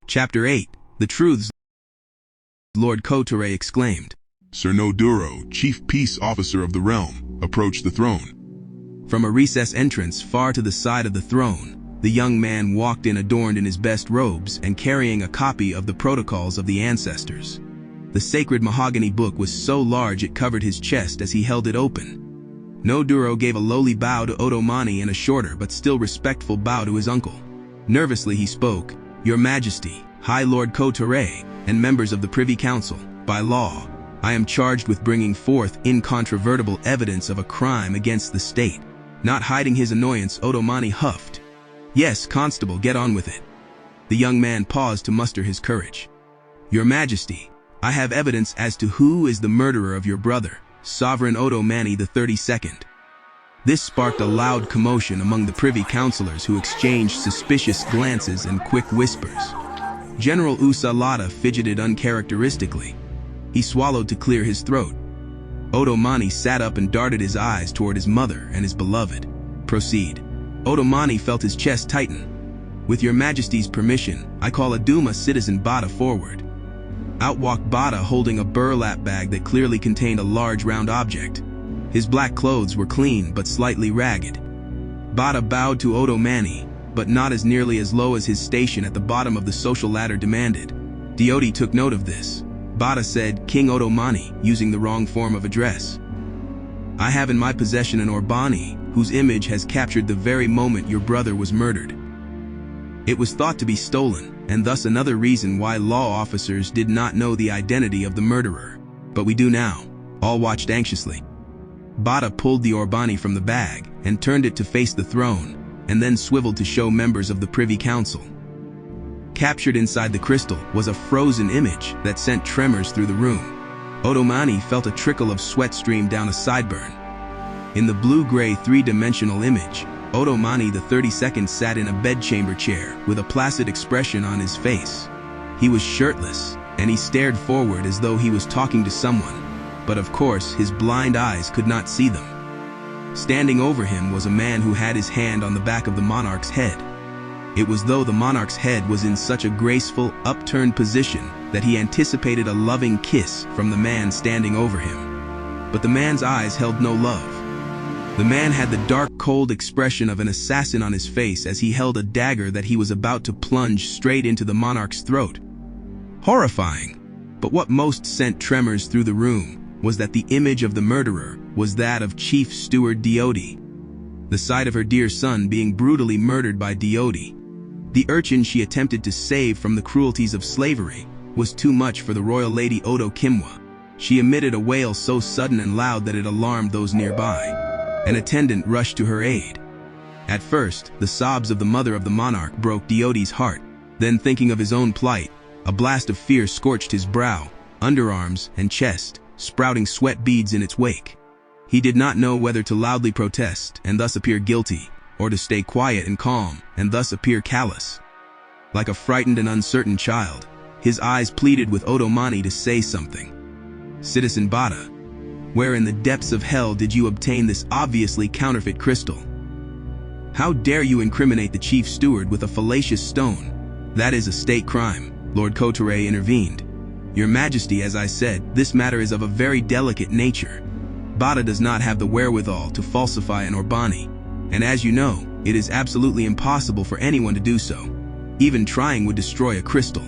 Chapter 8. The Truths. Lord Kotare exclaimed. Sir Noduro, chief peace officer of the realm, approached the throne. From a recess entrance far to the side of the throne, the young man walked in adorned in his best robes and carrying a copy of the protocols of the ancestors. The sacred mahogany book was so large it covered his chest as he held it open. Noduro gave a lowly bow to Otomani and a shorter but still respectful bow to his uncle. Nervously he spoke, "Your Majesty, High Lord Kotare, and members of the Privy Council, by law, I am charged with bringing forth incontrovertible evidence of a crime against the state." Not hiding his annoyance, Otomani huffed. "Yes, Constable, get on with it." The young man paused to muster his courage. "Your Majesty, I have evidence as to who is the murderer of your brother, Sovereign Otomani the 32nd. This sparked a loud commotion among the privy councillors who exchanged suspicious glances and quick whispers. General Usalata fidgeted uncharacteristically. He swallowed to clear his throat. Otomani sat up and darted his eyes toward his mother and his beloved. "Proceed." Otomani felt his chest tighten. "With your Majesty's permission, I call Aduma Citizen Bada forward." Out walked Bada holding a burlap bag that clearly contained a large round object. His black clothes were clean but slightly ragged. Bada bowed to Otomani, but not as nearly as low as his station at the bottom of the social ladder demanded. Diodi took note of this. Bada said, "King Otomani," using the wrong form of address. "I have in my possession an Orbani, whose image has captured the very moment your brother was murdered. It was thought to be stolen, and thus another reason why law officers did not know the identity of the murderer. But we do now." All watched anxiously. Bada pulled the Orbani from the bag and turned it to face the throne, and then swiveled to show members of the Privy Council. Captured inside the crystal was a frozen image that sent tremors through the room. Otomani felt a trickle of sweat stream down a sideburn. In the blue-gray three-dimensional image, Otomani the 32nd sat in a bedchamber chair with a placid expression on his face. He was shirtless, and he stared forward as though he was talking to someone, but of course his blind eyes could not see them. Standing over him was a man who had his hand on the back of the monarch's head. It was though the monarch's head was in such a graceful, upturned position that he anticipated a loving kiss from the man standing over him. But the man's eyes held no love. The man had the dark, cold expression of an assassin on his face as he held a dagger that he was about to plunge straight into the monarch's throat. Horrifying! But what most sent tremors through the room was that the image of the murderer was that of Chief Steward Diodi. The sight of her dear son being brutally murdered by Diodi, the urchin she attempted to save from the cruelties of slavery, was too much for the royal lady Odo Kimwa. She emitted a wail so sudden and loud that it alarmed those nearby. An attendant rushed to her aid. At first, the sobs of the mother of the monarch broke Diodi's heart. Then, thinking of his own plight, a blast of fear scorched his brow, underarms, and chest, sprouting sweat beads in its wake. He did not know whether to loudly protest and thus appear guilty, or to stay quiet and calm and thus appear callous. Like a frightened and uncertain child, his eyes pleaded with Otomani to say something. "Citizen Bada, where in the depths of hell did you obtain this obviously counterfeit crystal? How dare you incriminate the chief steward with a fallacious stone? That is a state crime," Lord Kotare intervened. "Your Majesty, as I said, this matter is of a very delicate nature. Bada does not have the wherewithal to falsify an Orbani, and as you know, it is absolutely impossible for anyone to do so. Even trying would destroy a crystal.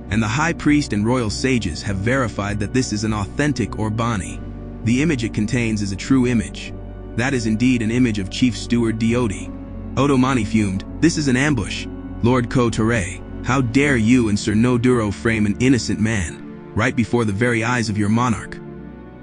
And the high priest and royal sages have verified that this is an authentic Orbani. The image it contains is a true image. That is indeed an image of Chief Steward Diodi." Otomani fumed. "This is an ambush. Lord Kotare, how dare you and Sir Noduro frame an innocent man, right before the very eyes of your monarch?"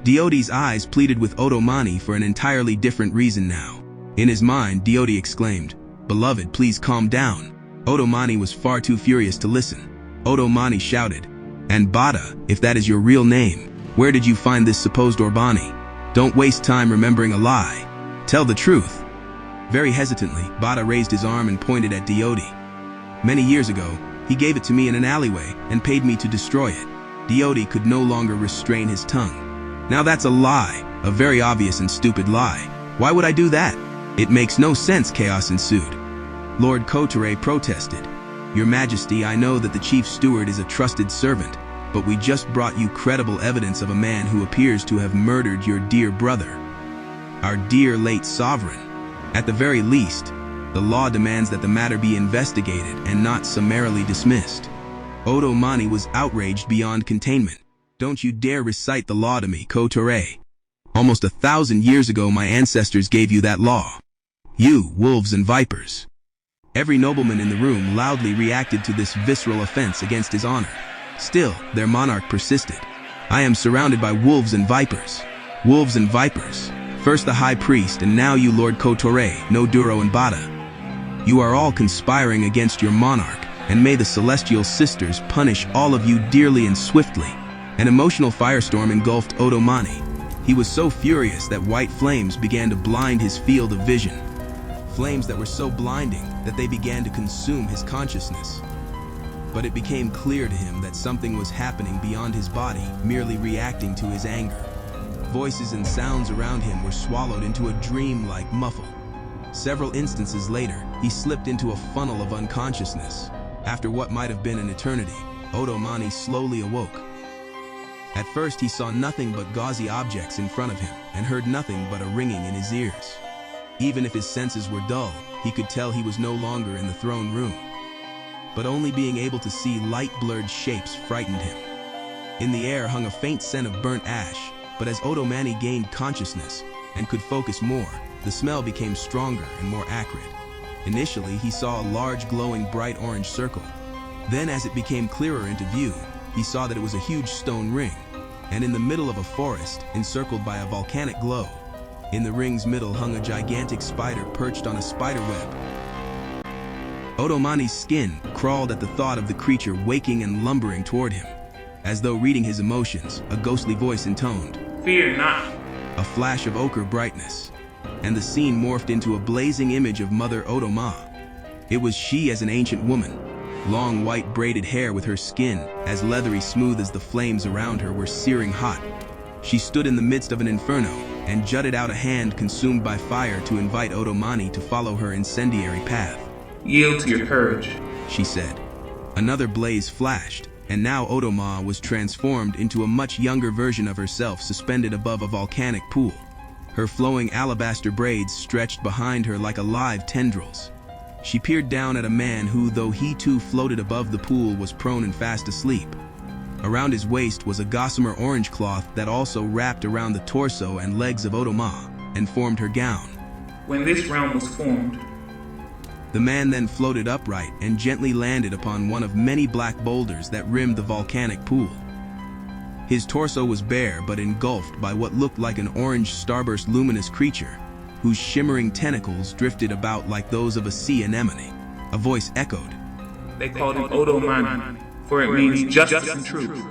Diodi's eyes pleaded with Otomani for an entirely different reason now. In his mind, Diodi exclaimed, "Beloved, please calm down." Otomani was far too furious to listen. Otomani shouted, "And Bada, if that is your real name, where did you find this supposed Orbani? Don't waste time remembering a lie. Tell the truth." Very hesitantly, Bada raised his arm and pointed at Diodi. "Many years ago, he gave it to me in an alleyway and paid me to destroy it." Diodi could no longer restrain his tongue. "Now that's a lie, a very obvious and stupid lie. Why would I do that? It makes no sense." Chaos ensued. Lord Kotare protested. Your Majesty, I know that the chief steward is a trusted servant, but we just brought you credible evidence of a man who appears to have murdered your dear brother, our dear late sovereign. At the very least, the law demands that the matter be investigated and not summarily dismissed. Otomani was outraged beyond containment. Don't you dare recite the law to me, Kotore. Almost 1,000 years ago my ancestors gave you that law. You, wolves and vipers. Every nobleman in the room loudly reacted to this visceral offense against his honor. Still, their monarch persisted. I am surrounded by wolves and vipers. Wolves and vipers. First the high priest, and now you, Lord Kotore, no Duro and Bada. You are all conspiring against your monarch, and may the celestial sisters punish all of you dearly and swiftly. An emotional firestorm engulfed Otomani. He was so furious that white flames began to blind his field of vision. Flames that were so blinding that they began to consume his consciousness. But it became clear to him that something was happening beyond his body, merely reacting to his anger. Voices and sounds around him were swallowed into a dream-like muffle. Several instances later, he slipped into a funnel of unconsciousness. After what might have been an eternity, Otomani slowly awoke. At first he saw nothing but gauzy objects in front of him and heard nothing but a ringing in his ears. Even if his senses were dull, he could tell he was no longer in the throne room. But only being able to see light-blurred shapes frightened him. In the air hung a faint scent of burnt ash, but as Otomani gained consciousness and could focus more, the smell became stronger and more acrid. Initially, he saw a large glowing bright orange circle. Then as it became clearer into view, he saw that it was a huge stone ring, and in the middle of a forest, encircled by a volcanic glow. In the ring's middle hung a gigantic spider perched on a spider web. Otomani's skin crawled at the thought of the creature waking and lumbering toward him. As though reading his emotions, a ghostly voice intoned, "Fear not." A flash of ochre brightness, and the scene morphed into a blazing image of Mother Otoma. It was she as an ancient woman, long white braided hair with her skin as leathery smooth as the flames around her were searing hot. She stood in the midst of an inferno and jutted out a hand consumed by fire to invite Otomani to follow her incendiary path. "Yield to your courage," she said. Another blaze flashed, and now Otoma was transformed into a much younger version of herself suspended above a volcanic pool. Her flowing alabaster braids stretched behind her like alive tendrils. She peered down at a man who, though he too floated above the pool, was prone and fast asleep. Around his waist was a gossamer orange cloth that also wrapped around the torso and legs of Otoma and formed her gown. "When this realm was formed," the man then floated upright and gently landed upon one of many black boulders that rimmed the volcanic pool. His torso was bare but engulfed by what looked like an orange starburst luminous creature, whose shimmering tentacles drifted about like those of a sea anemone. A voice echoed, "They called him Otomani, for it means justice and truth."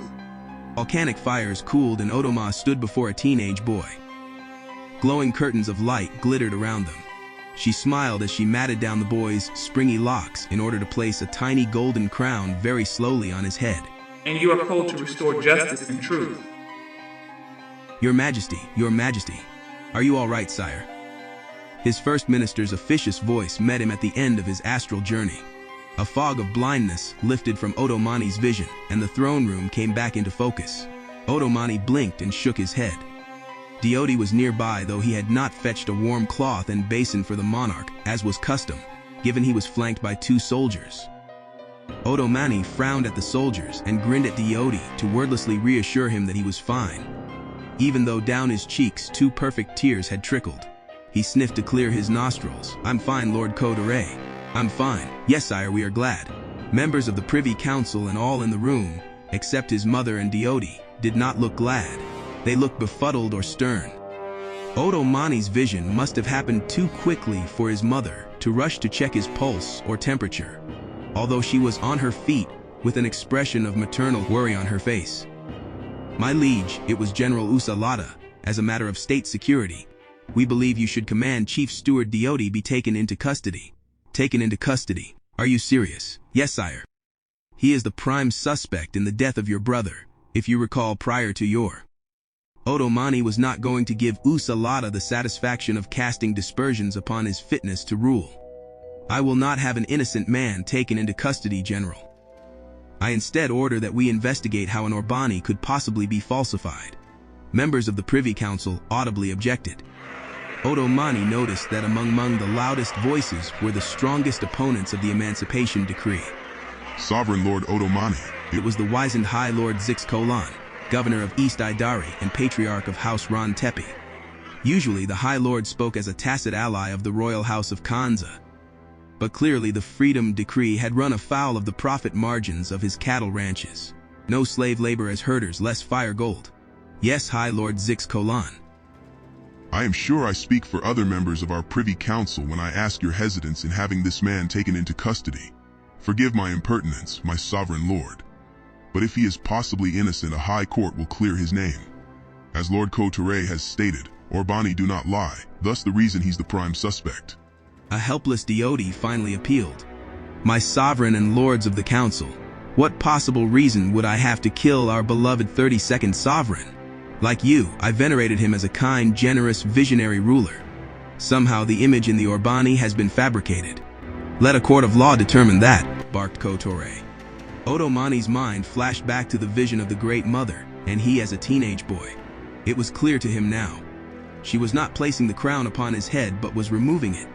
Volcanic fires cooled and Otoma stood before a teenage boy. Glowing curtains of light glittered around them. She smiled as she matted down the boy's springy locks in order to place a tiny golden crown very slowly on his head. "And you are called to restore justice and truth." Your Majesty, are you all right, sire?" His first minister's officious voice met him at the end of his astral journey. A fog of blindness lifted from Otomani's vision, and the throne room came back into focus. Otomani blinked and shook his head. Diodi was nearby, though he had not fetched a warm cloth and basin for the monarch, as was custom, given he was flanked by 2 soldiers. Otomani frowned at the soldiers and grinned at Diodi to wordlessly reassure him that he was fine. Even though down his cheeks 2 perfect tears had trickled, he sniffed to clear his nostrils. "I'm fine, Lord Kodore. I'm fine. Yes, sire, we are glad." Members of the Privy Council and all in the room, except his mother and Diodi, did not look glad. They looked befuddled or stern. Otomani's vision must have happened too quickly for his mother to rush to check his pulse or temperature, although she was on her feet with an expression of maternal worry on her face. "My liege, it was General Usalada. As a matter of state security, we believe you should command Chief Steward Diodi be taken into custody." "Taken into custody? Are you serious?" "Yes, sire. He is the prime suspect in the death of your brother, if you recall prior to your..." Otomani was not going to give Usalada the satisfaction of casting dispersions upon his fitness to rule. I will not have an innocent man taken into custody, General. I instead order that we investigate how an Orbani could possibly be falsified. Members of the Privy Council audibly objected. Odomani noticed that among the loudest voices were the strongest opponents of the Emancipation Decree. Sovereign Lord Odomani. It was the wizened High Lord Zix Kolan, governor of East Idari and patriarch of House Ron Tepe. Usually the High Lord spoke as a tacit ally of the royal house of Kanza. But clearly the Freedom Decree had run afoul of the profit margins of his cattle ranches. No slave labor as herders, less fire gold. Yes, High Lord Zix Kolan. I am sure I speak for other members of our Privy Council when I ask your hesitance in having this man taken into custody. Forgive my impertinence, my sovereign lord. But if he is possibly innocent, a high court will clear his name. As Lord Kotore has stated, Orbani do not lie, thus the reason he's the prime suspect. A helpless Diodi finally appealed. My sovereign and lords of the council, what possible reason would I have to kill our beloved 32nd sovereign? Like you, I venerated him as a kind, generous, visionary ruler. Somehow the image in the Orbani has been fabricated. Let a court of law determine that, barked Kotore. Odomani's mind flashed back to the vision of the Great Mother, and he as a teenage boy. It was clear to him now. She was not placing the crown upon his head, but was removing it.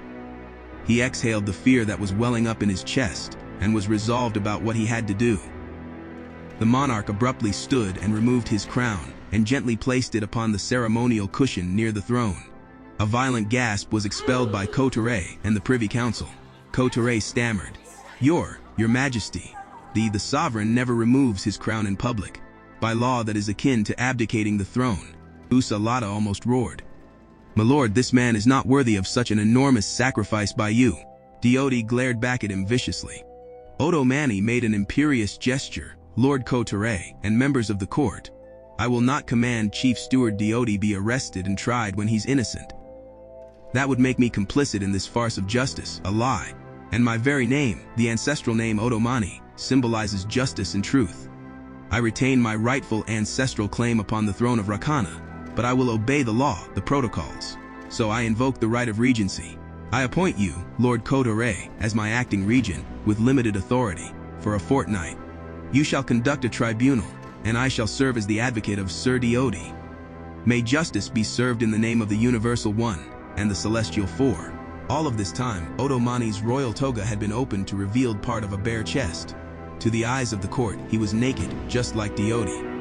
He exhaled the fear that was welling up in his chest, and was resolved about what he had to do. The monarch abruptly stood and removed his crown, and gently placed it upon the ceremonial cushion near the throne. A violent gasp was expelled by Kotore and the Privy Council. Kotore stammered, Your Majesty, the sovereign never removes his crown in public. By law that is akin to abdicating the throne. Usalata almost roared. My lord, this man is not worthy of such an enormous sacrifice by you. Diodi glared back at him viciously. Odomani made an imperious gesture. Lord Kotore and members of the court, I will not command Chief Steward Diodi be arrested and tried when he's innocent. That would make me complicit in this farce of justice, a lie. And my very name, the ancestral name Odomani, symbolizes justice and truth. I retain my rightful ancestral claim upon the throne of Rakana, but I will obey the law, the protocols. So I invoke the right of regency. I appoint you, Lord Kotore, as my acting regent, with limited authority, for a fortnight. You shall conduct a tribunal, and I shall serve as the advocate of Sir Diodi. May justice be served in the name of the Universal One and the Celestial Four. All of this time, Odomani's royal toga had been opened to reveal part of a bare chest. To the eyes of the court, he was naked, just like Diodi.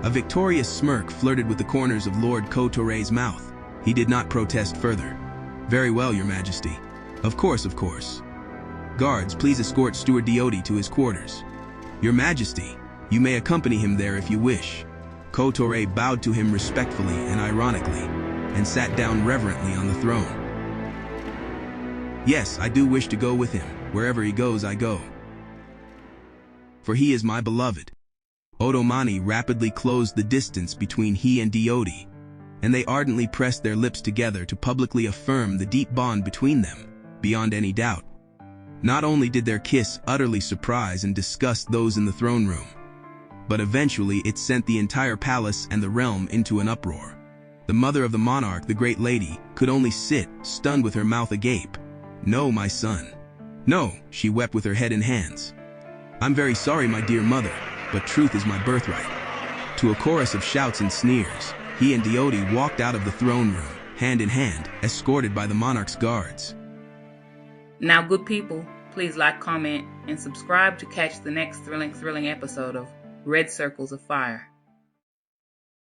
A victorious smirk flirted with the corners of Lord Kotore's mouth. He did not protest further. Very well, Your Majesty. Of course, of course. Guards, please escort Steward Diodi to his quarters. Your Majesty, you may accompany him there if you wish. Kotore bowed to him respectfully and ironically, and sat down reverently on the throne. Yes, I do wish to go with him. Wherever he goes, I go. For he is my beloved. Odomani rapidly closed the distance between he and Diodi, and they ardently pressed their lips together to publicly affirm the deep bond between them, beyond any doubt. Not only did their kiss utterly surprise and disgust those in the throne room, but eventually it sent the entire palace and the realm into an uproar. The mother of the monarch, the great lady, could only sit, stunned with her mouth agape. No, my son. No, she wept with her head in hands. I'm very sorry, my dear mother, but truth is my birthright. To a chorus of shouts and sneers, he and Diodi walked out of the throne room, hand in hand, escorted by the monarch's guards. Now, good people, please like, comment, and subscribe to catch the next thrilling episode of Red Circles of Fire.